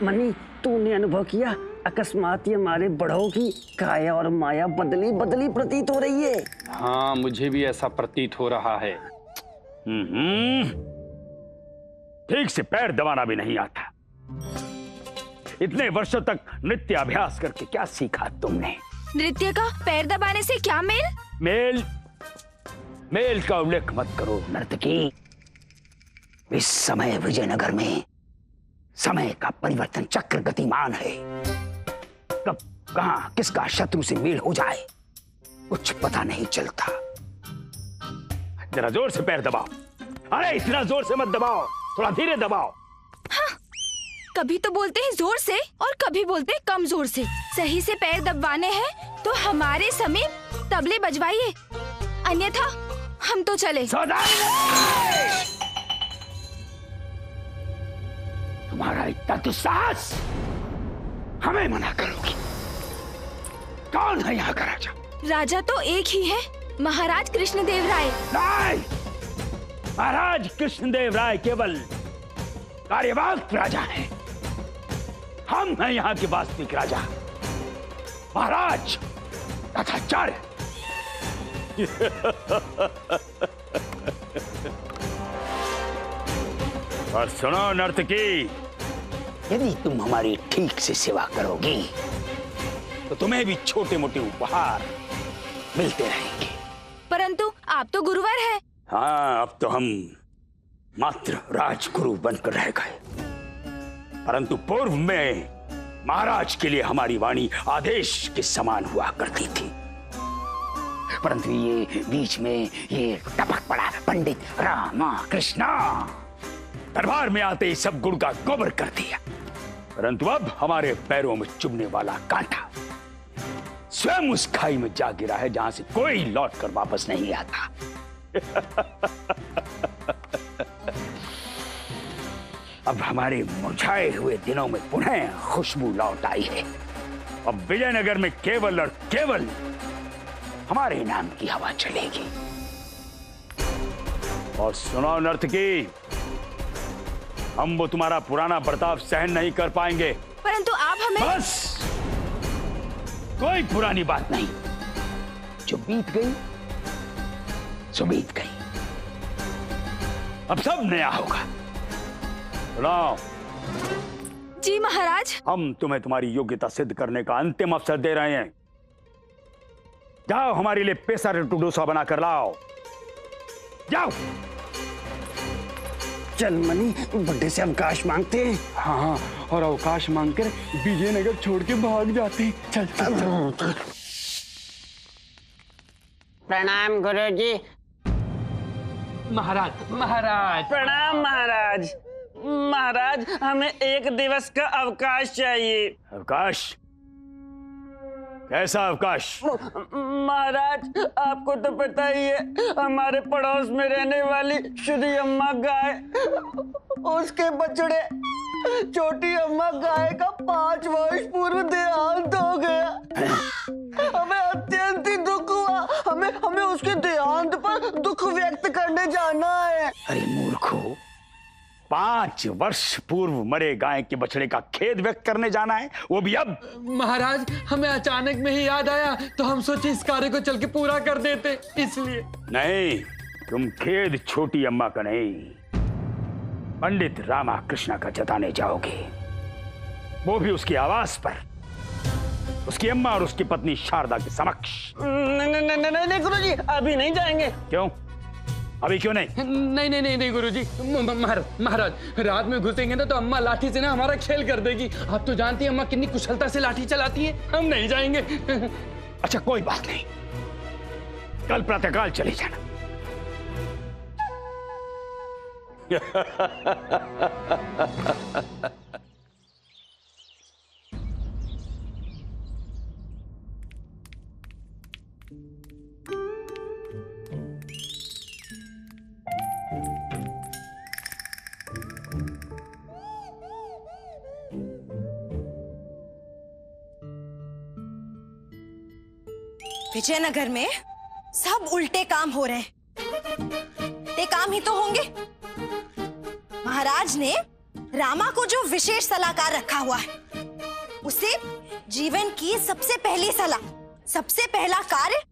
Money, तूने अनुभव किया अकस्मात ये हमारे बड़ों की काया और माया बदली बदली प्रतीत हो रही है। हाँ, मुझे भी ऐसा प्रतीत हो रहा है। ठीक से पैर दबाना भी नहीं आता। इतने वर्षों तक नृत्य अभ्यास करके क्या सीखा तुमने? नृत्य का पैर दबाने से क्या मेल? मेल का उल्लेख मत करो नर्तकी। इस समय विजयनगर में समय का परिवर्तन चक्र गतिमान है। कब कहां किसका शत्रु से मेल हो जाए कुछ पता नहीं चलता। जरा जोर से पैर दबाओ। अरे इतना जोर से मत दबाओ, थोड़ा धीरे दबाओ। हाँ, कभी तो बोलते हैं जोर से और कभी बोलते हैं कम जोर से। सही से पैर दबाने हैं तो हमारे समीप तबले बजवाइए, अन्यथा हम तो चले। तुम्हारा इतना दुस्साहस, हमें मना करोगी? कौन है यहाँ का राजा? राजा तो एक ही है, महाराज कृष्णदेव राय। नहीं, महाराज कृष्णदेव राय केवल कार्यवाहक राजा हैं। हम हैं यहाँ के वास्तविक राजा, महाराज तथाचार्य। और सुनो नर्तकी, यदि तुम हमारी ठीक से सेवा करोगी तो तुम्हें भी छोटे मोटे उपहार मिलते रहेंगे। परंतु आप तो गुरुवर हैं। हाँ, अब तो हम मात्र राजगुरु बनकर रह गए, परंतु पूर्व में महाराज के लिए हमारी वाणी आदेश के समान हुआ करती थी। परंतु ये बीच में ये टपक पड़ा पंडित रामा कृष्णा, दरबार में आते ही सब गुड़ का गोबर कर दिया। परंतु अब हमारे पैरों में चुभने वाला कांटा स्वयं उस खाई में जा गिरा है जहां से कोई लौट कर वापस नहीं आता। अब हमारे मुरझाए हुए दिनों में पुनः खुशबू लौट आई है। अब विजयनगर में केवल और केवल हमारे नाम की हवा चलेगी। और सुनो नर्तकी, हम वो तुम्हारा पुराना बर्ताव सहन नहीं कर पाएंगे। परंतु आप हमें। बस, कोई पुरानी बात नहीं, जो बीत गई सो बीत गई। अब सब नया होगा। सुनो जी महाराज, हम तुम्हें तुम्हारी योग्यता सिद्ध करने का अंतिम अवसर दे रहे हैं। जाओ, हमारे लिए पेशा लड्डू डोसा बना कर लाओ। जाओ। चल मनी, बड़े से अवकाश मांगते हैं। हाँ, और अवकाश मांगकर विजयनगर छोड़ के भाग जाते हैं। चल चल चल। प्रणाम गुरुजी। महाराज महाराज प्रणाम महाराज। महाराज, हमें एक दिवस का अवकाश चाहिए। अवकाश? कैसा अवकाश? महाराज, आपको तो पता ही है, हमारे पड़ोस में रहने वाली श्री अम्मा गाय, उसके बछड़े छोटी अम्मा गाय का 5 वर्ष पूर्व देहांत हो गया। हमें अत्यंत ही दुख हुआ। हमें उसके देहांत पर दुख व्यक्त करने जाना है। अरे मूर्खो, 5 वर्ष पूर्व मरे गाय के बछड़े का खेद व्यक्त करने जाना है, वो भी अब? महाराज, हमें अचानक में ही याद आया तो हम सोचे इस कार्य को चल के पूरा कर देते, इसलिए। नहीं, तुम खेद छोटी अम्मा का नहीं, पंडित रामा कृष्णा का जताने जाओगे, वो भी उसके आवास पर, उसकी अम्मा और उसकी पत्नी शारदा के समक्ष। नहीं गुरुजी, अभी नहीं जाएंगे। क्यों? अभी क्यों नहीं? नहीं गुरुजी। महाराज, रात में घुसेंगे ना तो अम्मा लाठी से ना हमारा खेल कर देगी। आप तो जानती हैं अम्मा कितनी कुशलता से लाठी चलाती हैं। हम नहीं जाएंगे। अच्छा, कोई बात नहीं, कल प्रातःकाल चले जाना। विजयनगर में सब उल्टे काम हो रहे हैं। ये काम ही तो होंगे। महाराज ने रामा को जो विशेष सलाहकार रखा हुआ है, उसे जीवन की सबसे पहली सलाह, सबसे पहला कार्य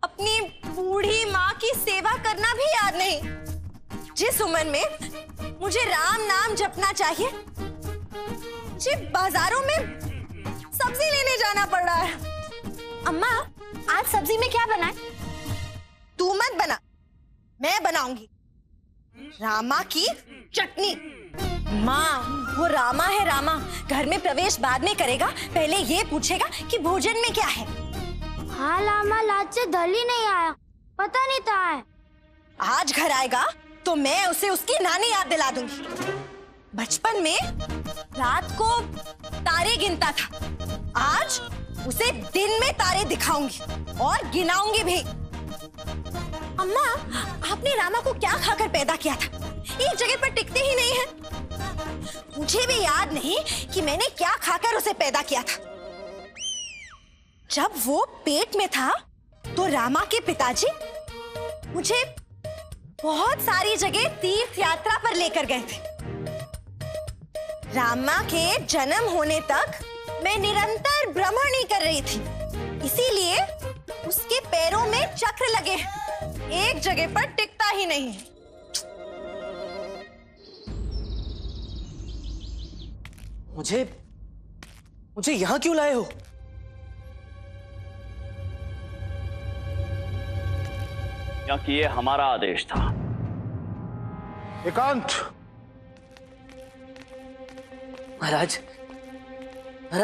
अपनी बूढ़ी माँ की सेवा करना भी याद नहीं। जिस उम्र में मुझे राम नाम जपना चाहिए, मुझे बाजारों में सब्जी लेने जाना पड़ रहा है। अम्मा, आज सब्जी में क्या बनाए? तू मत बना, मैं बनाऊंगी रामा की चटनी। माँ, वो रामा है रामा, घर में प्रवेश बाद में करेगा, पहले ये पूछेगा कि भोजन में क्या है। हाँ लामा, लाज से दल ही नहीं आया, पता नहीं था है। आज घर आएगा तो मैं उसे उसकी नानी याद दिला दूंगी। बचपन में रात को तारे गिनता था, आज उसे दिन में तारे दिखाऊंगी और गिनाऊंगी भी। अम्मा, आपने रामा को क्या खाकर पैदा किया था? एक जगह पर टिकते ही नहीं है। मुझे भी याद नहीं कि मैंने क्या खाकर उसे पैदा किया था। जब वो पेट में था तो रामा के पिताजी मुझे बहुत सारी जगह तीर्थ यात्रा पर लेकर गए थे। रामा के जन्म होने तक मैं निरंतर भ्रमण ही कर रही थी, इसीलिए उसके पैरों में चक्र लगे, एक जगह पर टिकता ही नहीं। मुझे यहां क्यों लाए हो? क्योंकि ये हमारा आदेश था। एकांत। महाराज,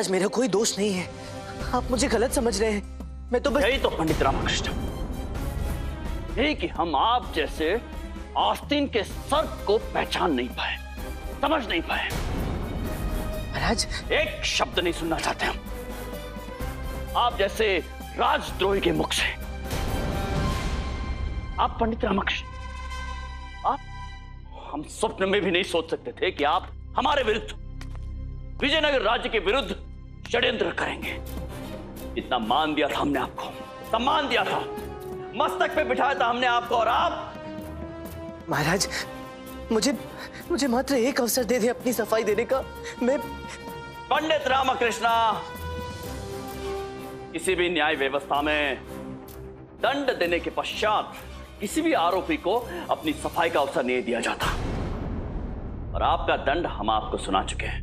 मेरा कोई दोष नहीं है, आप मुझे गलत समझ रहे हैं। मैं तो बस यही तो पंडित रामकृष्ण, यही कि हम आप जैसे आस्तीन के सर्प को पहचान नहीं पाए, समझ नहीं पाए। महाराज, एक शब्द नहीं सुनना चाहते हम आप जैसे राजद्रोही के मुख से। आप पंडित रामकृष्ण, आप, हम स्वप्न में भी नहीं सोच सकते थे कि आप हमारे विरुद्ध, विजयनगर राज्य के विरुद्ध षड्यंत्र करेंगे। इतना मान दिया था हमने आपको, सम्मान दिया था, मस्तक पे बिठाया था हमने आपको, और आप। महाराज, मुझे मात्र एक अवसर दे दे अपनी सफाई देने का। मैं पंडित रामकृष्ण, किसी भी न्याय व्यवस्था में दंड देने के पश्चात किसी भी आरोपी को अपनी सफाई का अवसर नहीं दिया जाता, और आपका दंड हम आपको सुना चुके हैं।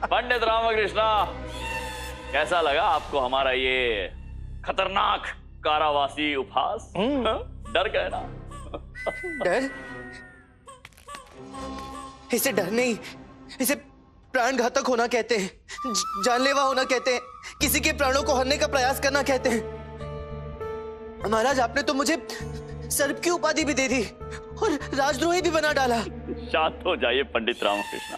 पंडित रामकृष्ण, कैसा लगा आपको हमारा ये खतरनाक कारावासी उपहास? डर गए ना? डर? इसे डर नहीं, इसे प्राणघातक होना कहते हैं, जानलेवा होना कहते हैं, किसी के प्राणों को हरने का प्रयास करना कहते हैं। महाराज, आपने तो मुझे सर्प की उपाधि भी दे दी और राजद्रोही भी बना डाला। शांत हो जाइए पंडित रामकृष्ण,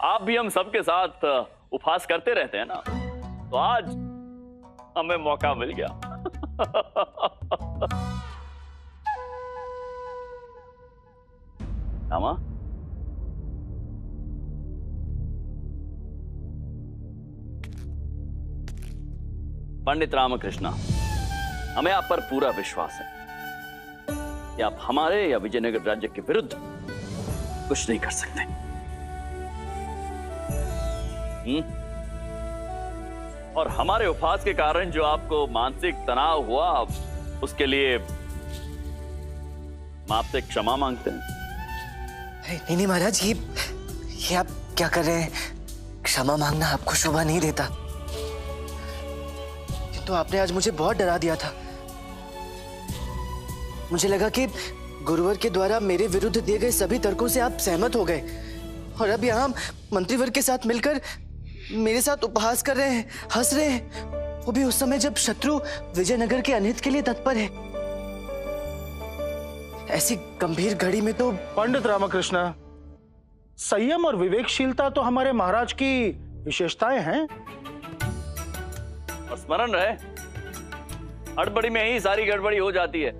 आप भी हम सबके साथ उपहास करते रहते हैं ना, तो आज हमें मौका मिल गया। रामा, पंडित रामकृष्ण, हमें आप पर पूरा विश्वास है कि आप हमारे या विजयनगर राज्य के विरुद्ध कुछ नहीं कर सकते। और हमारे उपहास के कारण जो आपको मानसिक तनाव हुआ, उसके लिए हम आपसे क्षमा मांगते हैं। नहीं महाराज, ये आप क्या कर रहे हैं? क्षमा मांगना आपको शोभा नहीं देता। किंतु आपने आज मुझे बहुत डरा दिया था। मुझे लगा कि गुरुवर के द्वारा मेरे विरुद्ध दिए गए सभी तर्कों से आप सहमत हो गए, और अब यहाँ मंत्रीवर्ग के साथ मिलकर मेरे साथ उपहास कर रहे हैं, हंस रहे हैं, वो भी उस समय जब शत्रु विजयनगर के अनहित के लिए तत्पर है। ऐसी गंभीर घड़ी में तो पंडित रामकृष्ण, संयम और विवेकशीलता तो हमारे महाराज की विशेषताएं हैं। और स्मरण रहे, हड़बड़ी में ही सारी गड़बड़ी हो जाती है।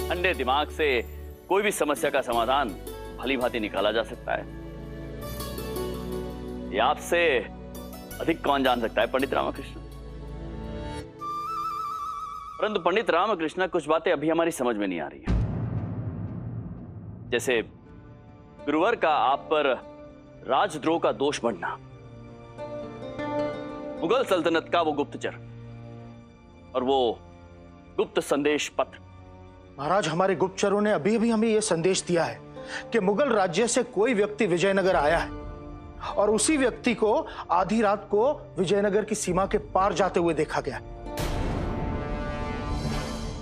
ठंडे दिमाग से कोई भी समस्या का समाधान भली भांति निकाला जा सकता है। ये आपसे अधिक कौन जान सकता है पंडित रामकृष्ण। परंतु पंडित रामकृष्ण कुछ बातें अभी हमारी समझ में नहीं आ रही है। जैसे गुरुवर का आप पर राजद्रोह का दोष बढ़ना, मुगल सल्तनत का वो गुप्तचर और वो गुप्त संदेश पत्र। महाराज, हमारे गुप्तचरों ने अभी अभी हमें यह संदेश दिया है कि मुगल राज्य से कोई व्यक्ति विजयनगर आया है और उसी व्यक्ति को आधी रात को विजयनगर की सीमा के पार जाते हुए देखा गया।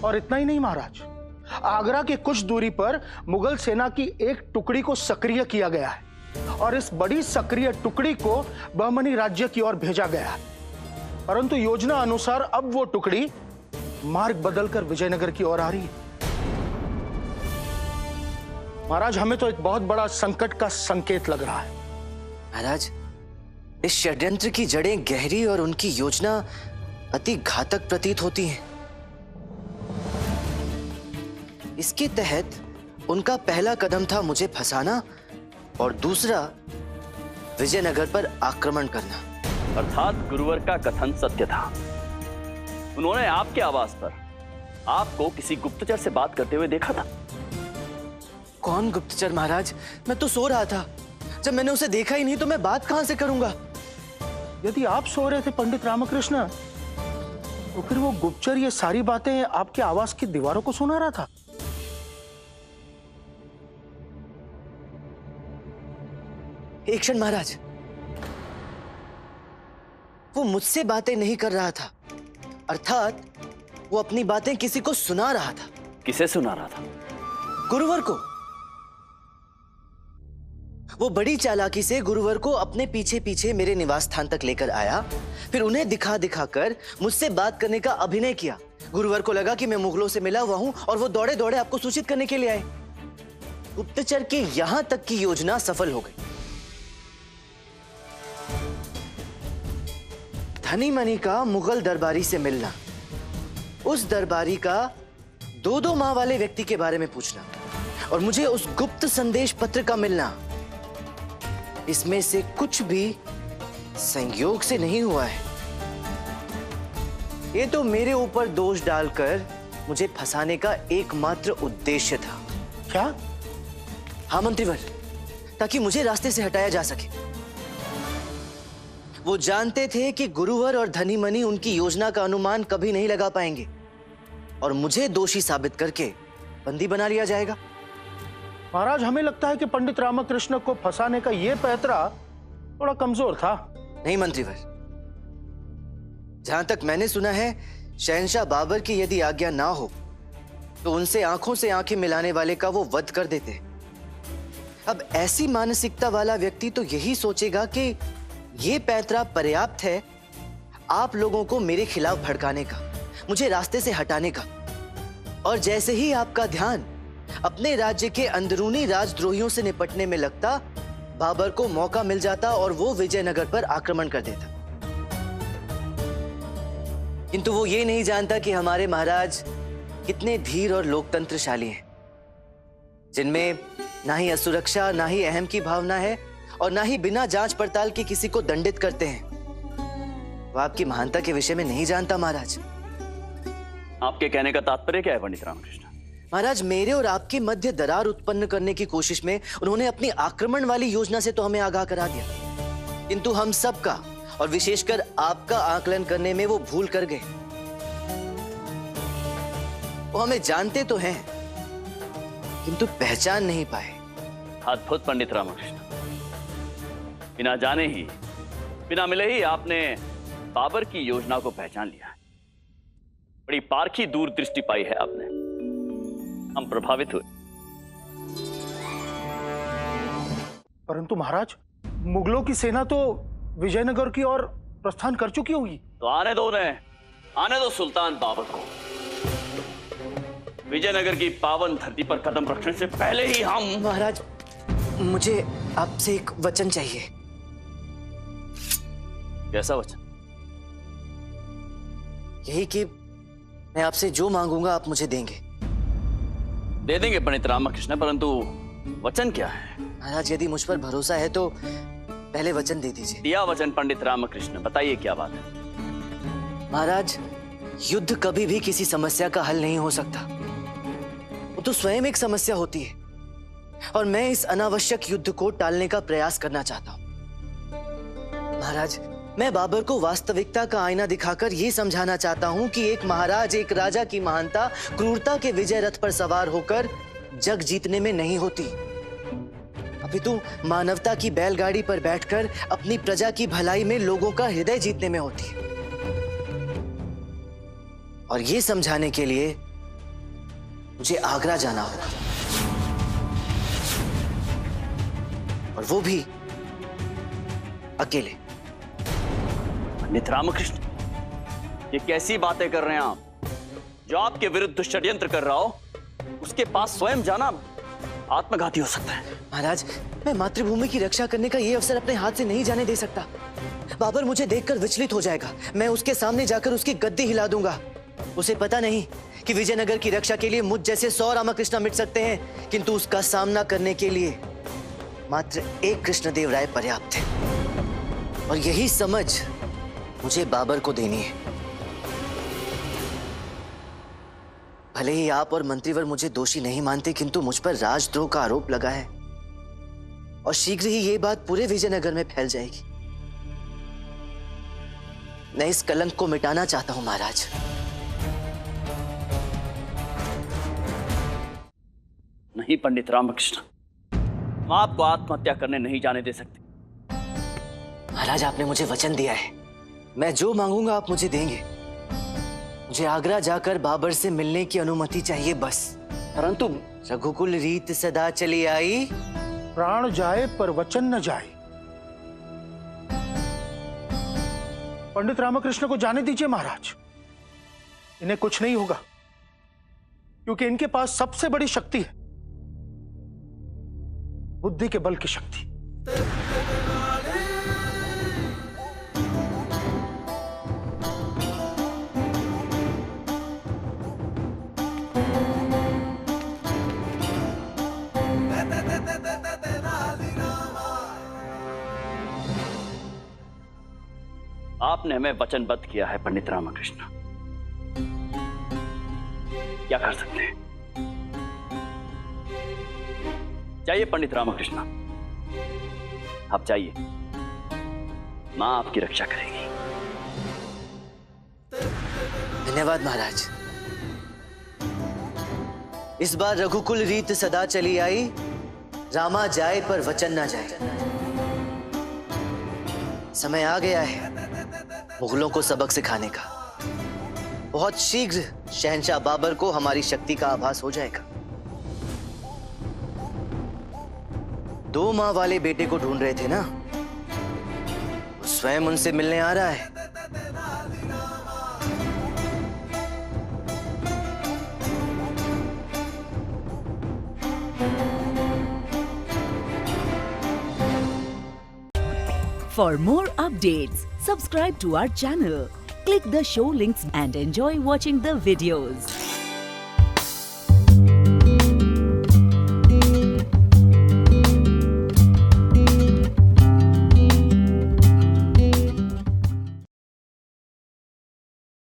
और इतना ही नहीं महाराज, आगरा के कुछ दूरी पर मुगल सेना की एक टुकड़ी को सक्रिय किया गया है और इस बड़ी सक्रिय टुकड़ी को बहमनी राज्य की ओर भेजा गया है। परंतु योजना अनुसार अब वो टुकड़ी मार्ग बदलकर विजयनगर की ओर आ रही है। महाराज, हमें तो एक बहुत बड़ा संकट का संकेत लग रहा है। महाराज, इस षड्यंत्र की जड़ें गहरी और उनकी योजना अति घातक प्रतीत होती है। इसके तहत उनका पहला कदम था मुझे फंसाना और दूसरा विजयनगर पर आक्रमण करना। अर्थात गुरुवर का कथन सत्य था। उन्होंने आपके आवास पर आपको किसी गुप्तचर से बात करते हुए देखा था। कौन गुप्तचर महाराज? मैं तो सो रहा था। जब मैंने उसे देखा ही नहीं तो मैं बात कहां से करूंगा? यदि आप सो रहे थे पंडित रामकृष्ण, तो फिर वो गुप्तचर ये सारी बातें आपके आवास की दीवारों को सुना रहा था। एक क्षण महाराज, वो मुझसे बातें नहीं कर रहा था, अर्थात वो अपनी बातें किसी को सुना रहा था। किसे सुना रहा था? गुरुवर को। वो बड़ी चालाकी से गुरुवर को अपने पीछे पीछे मेरे निवास स्थान तक लेकर आया, फिर उन्हें दिखा दिखाकर मुझसे बात करने का अभिनय किया। गुरुवर को लगा कि मैं मुगलों से मिला हुआ हूं और वो दौड़े दौड़े आपको सूचित करने के लिए आए। गुप्तचर की यहां तक की योजना सफल हो गई। धनी मनी का मुगल दरबारी से मिलना, उस दरबारी का 2-2 माह वाले व्यक्ति के बारे में पूछना और मुझे उस गुप्त संदेश पत्र का मिलना, इसमें से कुछ भी संयोग से नहीं हुआ है। ये तो मेरे ऊपर दोष डालकर मुझे फंसाने का एकमात्र उद्देश्य था। क्या? हाँ मंत्रीवर, ताकि मुझे रास्ते से हटाया जा सके। वो जानते थे कि गुरुवर और धनी मनी उनकी योजना का अनुमान कभी नहीं लगा पाएंगे और मुझे दोषी साबित करके बंदी बना लिया जाएगा। महाराज, हमें लगता है कि पंडित रामकृष्ण को फंसाने का यह पैतरा थोड़ा कमजोर था। नहीं मंत्रीवर, जहां तक मैंने सुना है, शहंशाह बाबर की यदि आज्ञा ना हो तो उनसे आंखों से आंखें मिलाने वाले का वो वध कर देते। अब ऐसी मानसिकता वाला व्यक्ति तो यही सोचेगा कि ये पैतरा पर्याप्त है आप लोगों को मेरे खिलाफ भड़काने का, मुझे रास्ते से हटाने का। और जैसे ही आपका ध्यान अपने राज्य के अंदरूनी राजद्रोहियों से निपटने में लगता, बाबर को मौका मिल जाता और वो विजयनगर पर आक्रमण कर देता। किंतु वो ये नहीं जानता कि हमारे महाराज कितने धीर और लोकतंत्रशाली हैं, जिनमें ना ही असुरक्षा, ना ही अहम की भावना है और ना ही बिना जांच पड़ताल के किसी को दंडित करते हैं। वो आपकी महानता के विषय में नहीं जानता महाराज। आपके कहने का तात्पर्य क्या है पंडित रामकृष्ण? महाराज, मेरे और आपके मध्य दरार उत्पन्न करने की कोशिश में उन्होंने अपनी आक्रमण वाली योजना से तो हमें आगाह करा दिया, किंतु हम सबका और विशेषकर आपका आकलन करने में वो भूल कर गए। वो हमें जानते तो हैं, किंतु पहचान नहीं पाए। अद्भुत पंडित रामकृष्ण, बिना जाने ही, बिना मिले ही आपने बाबर की योजना को पहचान लिया। बड़ी पारखी दूरदृष्टि पाई है आपने। हम प्रभावित हुए। परंतु महाराज, मुगलों की सेना तो विजयनगर की ओर प्रस्थान कर चुकी होगी। तो आने दो उन्हें, आने दो सुल्तान बाबर को। विजयनगर की पावन धरती पर कदम रखने से पहले ही हम। महाराज, मुझे आपसे एक वचन चाहिए। कैसा वचन? यही कि मैं आपसे जो मांगूंगा आप मुझे देंगे। दे देंगे पंडित रामकृष्ण, परंतु वचन क्या है? महाराज यदि मुझ पर भरोसा है तो पहले वचन दे दीजिए। दिया वचन पंडित रामकृष्ण, बताइए क्या बात है? महाराज, युद्ध कभी भी किसी समस्या का हल नहीं हो सकता। वो तो स्वयं एक समस्या होती है, और मैं इस अनावश्यक युद्ध को टालने का प्रयास करना चाहता हूं। महाराज, मैं बाबर को वास्तविकता का आईना दिखाकर यह समझाना चाहता हूं कि एक महाराज, एक राजा की महानता क्रूरता के विजय रथ पर सवार होकर जग जीतने में नहीं होती, अपितु मानवता की बैलगाड़ी पर बैठकर अपनी प्रजा की भलाई में लोगों का हृदय जीतने में होती है। और ये समझाने के लिए मुझे आगरा जाना होगा, और वो भी अकेले। पंडित रामकृष्ण, ये कैसी बातें कर रहे हैं आप? जो आपके विरुद्ध षड्यंत्र कर रहा हो, उसके पास स्वयं जाना आत्मघाती हो सकता है। महाराज, मैं मातृभूमि की रक्षा करने का ये अवसर अपने हाथ से नहीं जाने दे सकता। बाबर मुझे देखकर विचलित हो जाएगा। मैं उसके सामने जाकर उसकी गद्दी हिला दूंगा। उसे पता नहीं कि विजयनगर की रक्षा के लिए मुझ जैसे 100 रामकृष्ण मिट सकते हैं, किंतु उसका सामना करने के लिए मात्र एक कृष्णदेव राय पर्याप्त है। और यही समझ मुझे बाबर को देनी है। भले ही आप और मंत्रीवर मुझे दोषी नहीं मानते, किंतु मुझ पर राजद्रोह का आरोप लगा है, और शीघ्र ही ये बात पूरे विजयनगर में फैल जाएगी। मैं इस कलंक को मिटाना चाहता हूं महाराज। नहीं पंडित रामकृष्ण, मैं आपको आत्महत्या करने नहीं जाने दे सकते। महाराज, आपने मुझे वचन दिया है, मैं जो मांगूंगा आप मुझे देंगे। मुझे आगरा जाकर बाबर से मिलने की अनुमति चाहिए बस। परंतु रघुकुल रीत सदा चली आई, प्राण जाए पर वचन न जाए। पंडित रामकृष्ण को जाने दीजिए महाराज, इन्हें कुछ नहीं होगा, क्योंकि इनके पास सबसे बड़ी शक्ति है, बुद्धि के बल की शक्ति। आपने हमें वचनबद्ध किया है पंडित रामकृष्ण, क्या कर सकते हैं? जाइए पंडित रामकृष्ण, आप जाइए, मां आपकी रक्षा करेगी। धन्यवाद महाराज। इस बार रघुकुल रीत सदा चली आई, रामा जाए पर वचन ना जाए। समय आ गया है मुगलों को सबक सिखाने का। बहुत शीघ्र शहंशाह बाबर को हमारी शक्ति का आभास हो जाएगा। 2 माँ वाले बेटे को ढूंढ रहे थे ना, वो स्वयं उनसे मिलने आ रहा है। For more updates, subscribe to our channel, click the show links and enjoy watching the videos.